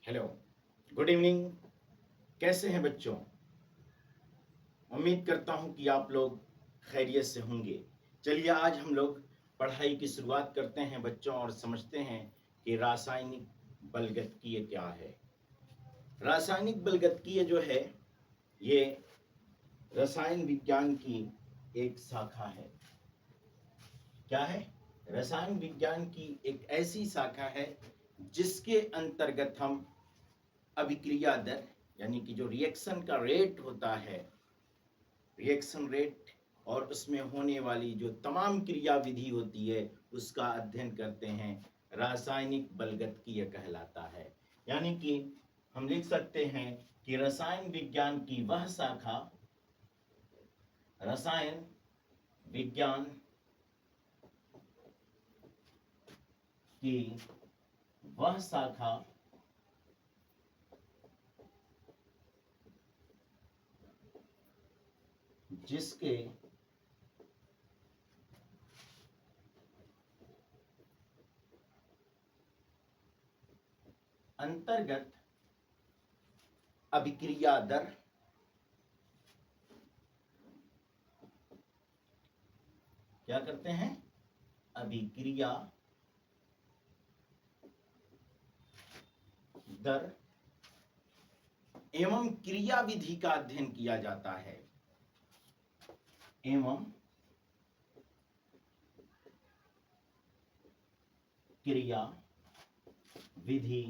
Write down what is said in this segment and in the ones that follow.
Hello, good evening. कैसे हैं बच्चों? उम्मीद करता हूं कि आप लोग खैरियत से होंगे। चलिए आज हम लोग पढ़ाई की शुरुआत करते हैं बच्चों और समझते हैं कि रासायनिक बलगतकीय क्या है। रासायनिक बलगतकीय जो है ये रसायन विज्ञान की एक शाखा है। क्या है? रसायन विज्ञान की एक ऐसी शाखा है जिसके अंतर्गत हम अभिक्रिया दर यानी कि जो रिएक्शन का रेट होता है, रिएक्शन रेट और उसमें होने वाली जो तमाम क्रिया विधि होती है उसका अध्ययन करते हैं। रासायनिक बलगतकीय कहलाता है। यानी कि हम लिख सकते हैं कि रसायन विज्ञान की वह शाखा, रसायन विज्ञान की वह शाखा जिसके अंतर्गत अभिक्रिया दर क्या करते हैं? अभिक्रिया दर एवं क्रिया विधि का अध्ययन किया जाता है। एवं क्रिया विधि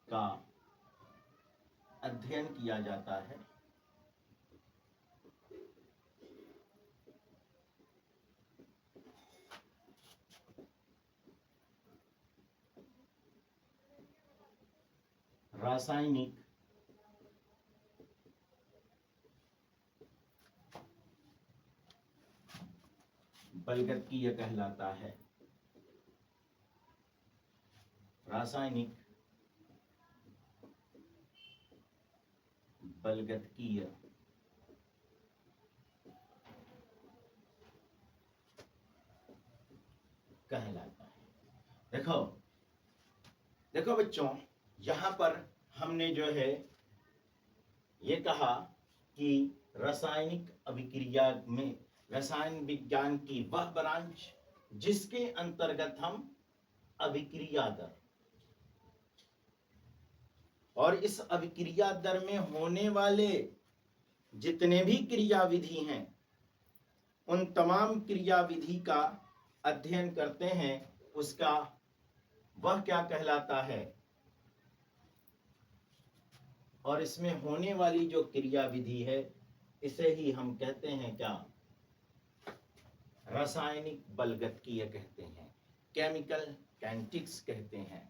का अध्ययन किया जाता है। रासायनिक बलगतकीय कहलाता है। रासायनिक बलगतकीय कहलाता है। देखो देखो बच्चों, यहां पर हमने जो है ये कहा कि रासायनिक अभिक्रिया में रसायन विज्ञान की वह ब्रांच जिसके अंतर्गत हम अभिक्रिया दर और इस अभिक्रिया दर में होने वाले जितने भी क्रिया विधि हैं उन तमाम क्रिया विधि का अध्ययन करते हैं, उसका वह क्या कहलाता है। और इसमें होने वाली जो क्रिया विधि है इसे ही हम कहते हैं क्या? रासायनिक बलगतकीय कहते हैं, केमिकल काइनेटिक्स कहते हैं।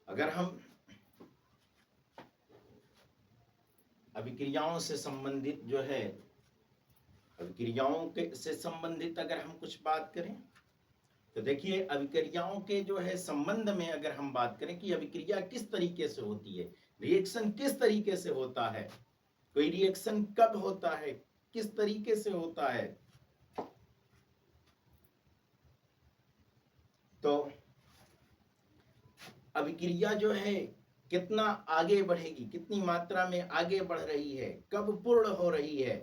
अगर हम अभिक्रियाओं से संबंधित जो है अभिक्रियाओं के से संबंधित अगर हम कुछ बात करें तो देखिए, अभिक्रियाओं के जो है संबंध में अगर हम बात करें कि अभिक्रिया किस तरीके से होती है, रिएक्शन किस तरीके से होता है, कोई रिएक्शन कब होता है, किस तरीके से होता है, तो अभिक्रिया जो है कितना आगे बढ़ेगी, कितनी मात्रा में आगे बढ़ रही है, कब पूर्ण हो रही है,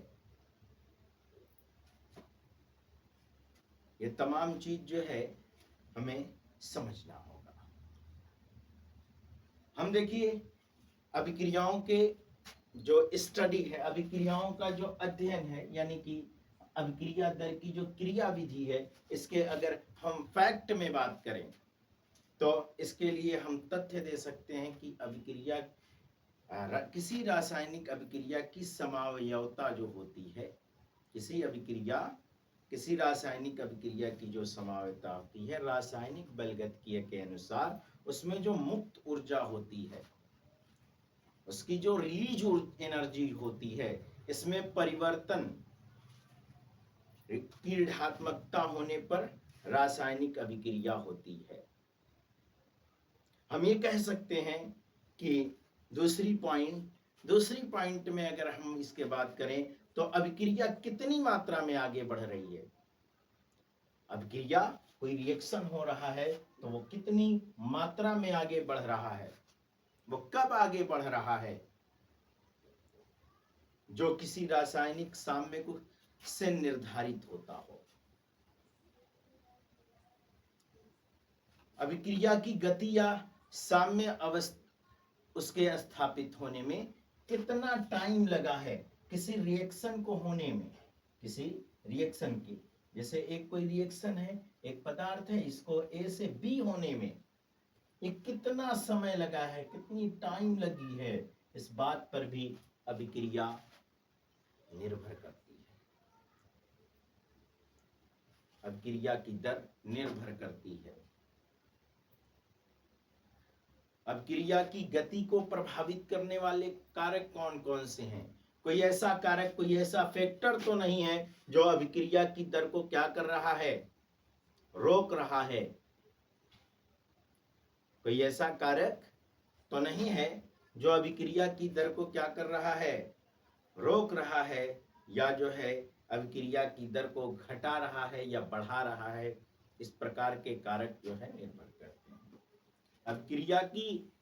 ये तमाम चीज जो है हमें समझना होगा। हम देखिए अभिक्रियाओं के जो स्टडी है, अभिक्रियाओं का जो अध्ययन है, यानी कि अभिक्रिया दर की जो क्रिया विधि है, इसके अगर हम फैक्ट में बात करें तो इसके लिए हम तथ्य दे सकते हैं कि अभिक्रिया किसी रासायनिक अभिक्रिया की समावयवता जो होती है, किसी रासायनिक अभिक्रिया की जो समावयवता होती है रासायनिक बलगतकीय के अनुसार, उसमें जो मुक्त ऊर्जा होती है, उसकी जो रिलीज एनर्जी होती है, इसमें परिवर्तन की ऋणात्मकता होने पर रासायनिक अभिक्रिया होती है। हम ये कह सकते हैं कि दूसरी पॉइंट में अगर हम इसके बात करें तो अभिक्रिया कितनी मात्रा में आगे बढ़ रही है, अभिक्रिया कोई रिएक्शन हो रहा है तो वो कितनी मात्रा में आगे बढ़ रहा है, वो कब आगे बढ़ रहा है, जो किसी रासायनिक साम्य को से निर्धारित होता हो। अभिक्रिया की गति या साम्य अवस्था उसके स्थापित होने में कितना टाइम लगा है, किसी रिएक्शन को होने में, किसी रिएक्शन की, जैसे एक कोई रिएक्शन है, एक पदार्थ है, इसको ए से बी होने में ये कितना समय लगा है, कितनी टाइम लगी है, इस बात पर भी अभिक्रिया निर्भर करती है, अभिक्रिया की दर निर्भर करती है। अभिक्रिया की गति को प्रभावित करने वाले कारक कौन कौन से हैं? कोई ऐसा कारक, कोई ऐसा फैक्टर तो नहीं है जो अभिक्रिया की दर को क्या कर रहा है, रोक रहा है। कोई ऐसा कारक तो नहीं है जो अभिक्रिया की दर को क्या कर रहा है, रोक रहा है, या जो है अभिक्रिया की दर को घटा रहा है या बढ़ा रहा है। इस प्रकार के कारक जो है निर्भर करते हैं। अभिक्रिया की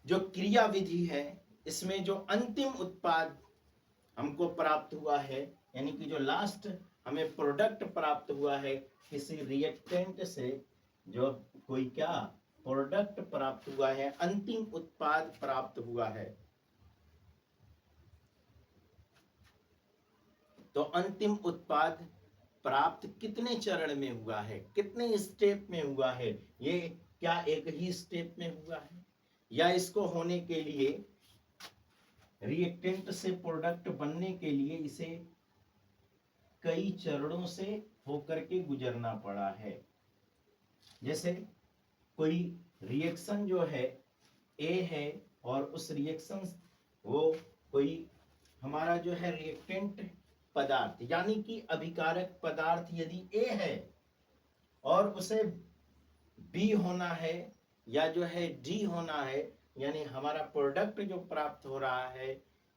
जो क्रिया विधि है, इसमें जो अंतिम उत्पाद हमको प्राप्त हुआ है, यानी कि जो लास्ट हमें प्रोडक्ट प्राप्त हुआ है किसी रिएक्टेंट से, जो कोई क्या प्रोडक्ट प्राप्त हुआ है, अंतिम उत्पाद प्राप्त हुआ है, तो अंतिम उत्पाद प्राप्त कितने चरण में हुआ है, कितने स्टेप में हुआ है, ये क्या एक ही स्टेप में हुआ है, या इसको होने के लिए, रिएक्टेंट से प्रोडक्ट बनने के लिए इसे कई चरणों से होकर के गुजरना पड़ा है। जैसे कोई रिएक्शन जो है ए है, और उस रिएक्शन वो कोई हमारा जो है रिएक्टेंट पदार्थ यानी कि अभिकारक पदार्थ यदि ए है और उसे बी होना है या जो है डी होना है, यानी हमारा प्रोडक्ट जो प्राप्त हो रहा है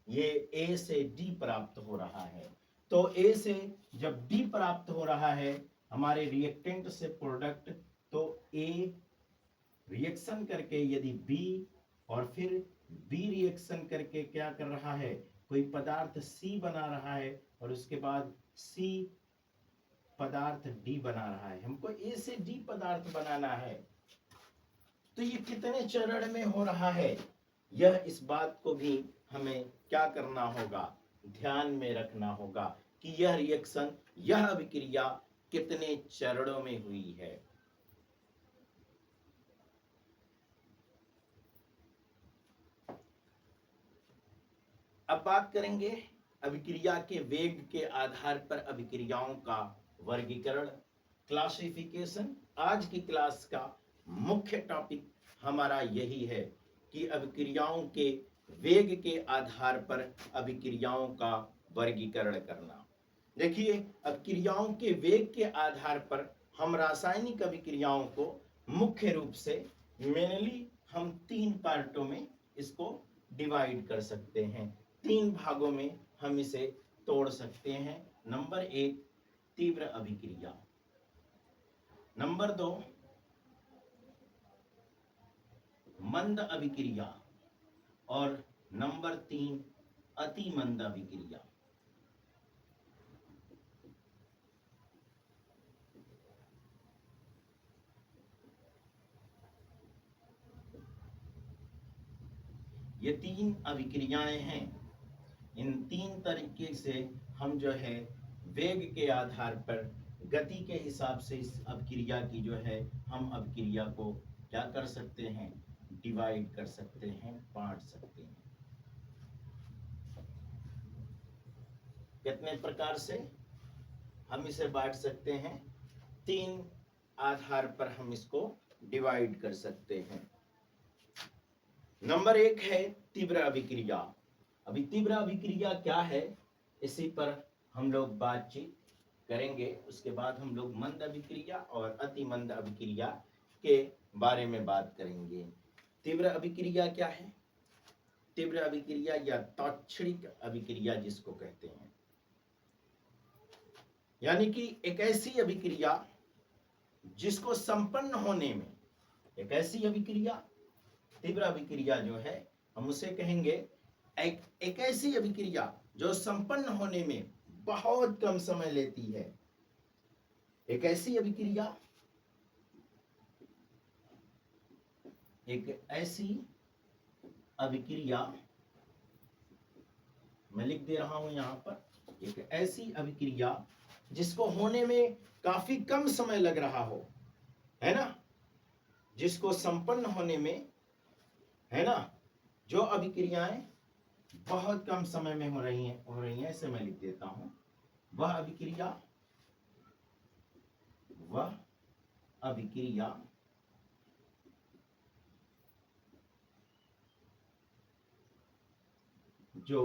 ये ए से डी प्राप्त हो रहा है, तो ए से जब डी प्राप्त हो रहा है हमारे रिएक्टेंट से प्रोडक्ट, तो ए रिएक्शन करके यदि बी, और फिर बी रिएक्शन करके क्या कर रहा है, कोई पदार्थ सी बना रहा है, और उसके बाद सी पदार्थ डी बना रहा है, हमको ए से डी पदार्थ बनाना है, तो ये कितने चरण में हो रहा है, यह इस बात को भी हमें क्या करना होगा, ध्यान में रखना होगा कि यह रिएक्शन, यह अभिक्रिया कितने चरणों में हुई है। अब बात करेंगे अभिक्रिया के वेग के आधार पर अभिक्रियाओं का वर्गीकरण, क्लासिफिकेशन। आज की क्लास का मुख्य टॉपिक हमारा यही है कि अभिक्रियाओं के वेग के आधार पर अभिक्रियाओं का वर्गीकरण करना। देखिए, अभिक्रियाओं के वेग के आधार पर हम रासायनिक अभिक्रियाओं को मुख्य रूप से मेनली हम 3 पार्टों में इसको डिवाइड कर सकते हैं, 3 भागों में हम इसे तोड़ सकते हैं। नंबर 1 तीव्र अभिक्रिया, नंबर 2 मंद अभिक्रिया, और नंबर 3 अति मंद अभिक्रिया। ये 3 अभिक्रियाएं हैं। इन 3 तरीके से हम जो है वेग के आधार पर, गति के हिसाब से इस अभिक्रिया की जो है हम अभिक्रिया को क्या कर सकते हैं, डिवाइड कर सकते हैं, बांट सकते हैं। कितने प्रकार से हम इसे बांट सकते हैं, 3 आधार पर हम इसको डिवाइड कर सकते हैं। नंबर 1 है तीव्र अभिक्रिया। अभी तीव्र अभिक्रिया क्या है, इसी पर हम लोग बातचीत करेंगे। उसके बाद हम लोग मंद अभिक्रिया और अति मंद अभिक्रिया के बारे में बात करेंगे। तीव्र अभिक्रिया क्या है? तीव्र अभिक्रिया या तौक्षणिक अभिक्रिया जिसको कहते हैं, यानी कि एक ऐसी अभिक्रिया जिसको संपन्न होने में, एक ऐसी अभिक्रिया, तीव्र अभिक्रिया जो है हम उसे कहेंगे एक ऐसी अभिक्रिया जो संपन्न होने में बहुत कम समय लेती है। एक ऐसी अभिक्रिया, एक ऐसी अभिक्रिया, मैं लिख दे रहा हूं यहां पर, एक ऐसी अभिक्रिया जिसको होने में काफी कम समय लग रहा हो, है ना, जिसको संपन्न होने में, है ना, जो अभिक्रियाएं बहुत कम समय में हो रही हैं, इसे मैं लिख देता हूं, वह अभिक्रिया जो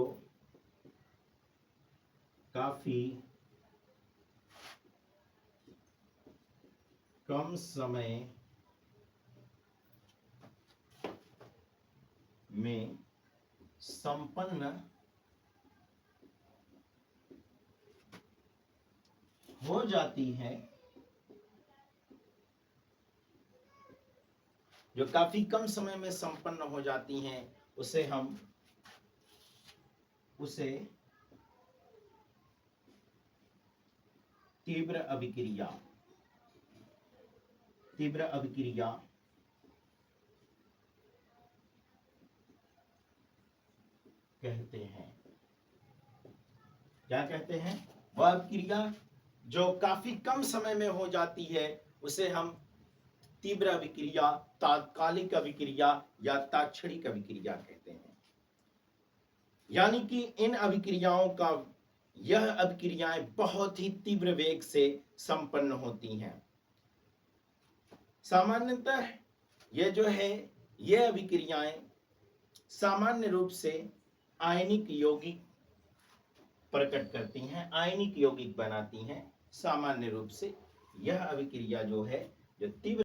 काफी कम समय में संपन्न हो जाती है, जो काफी कम समय में संपन्न हो जाती हैं, उसे तीव्र अभिक्रिया कहते हैं। क्या कहते हैं? वह अभिक्रिया जो काफी कम समय में हो जाती है उसे हम तीव्र अभिक्रिया, तात्कालिक अभिक्रिया या तात्क्षणिक अभिक्रिया कहते हैं। यानी कि इन अभिक्रियाओं का, यह अभिक्रियाएं बहुत ही तीव्र वेग से संपन्न होती हैं। सामान्यतः ये जो है, ये अभिक्रियाएं सामान्य रूप से आयनिक यौगिक प्रकट करती हैं, आयनिक यौगिक बनाती हैं। सामान्य रूप से यह अभिक्रिया जो है, जो तीव्र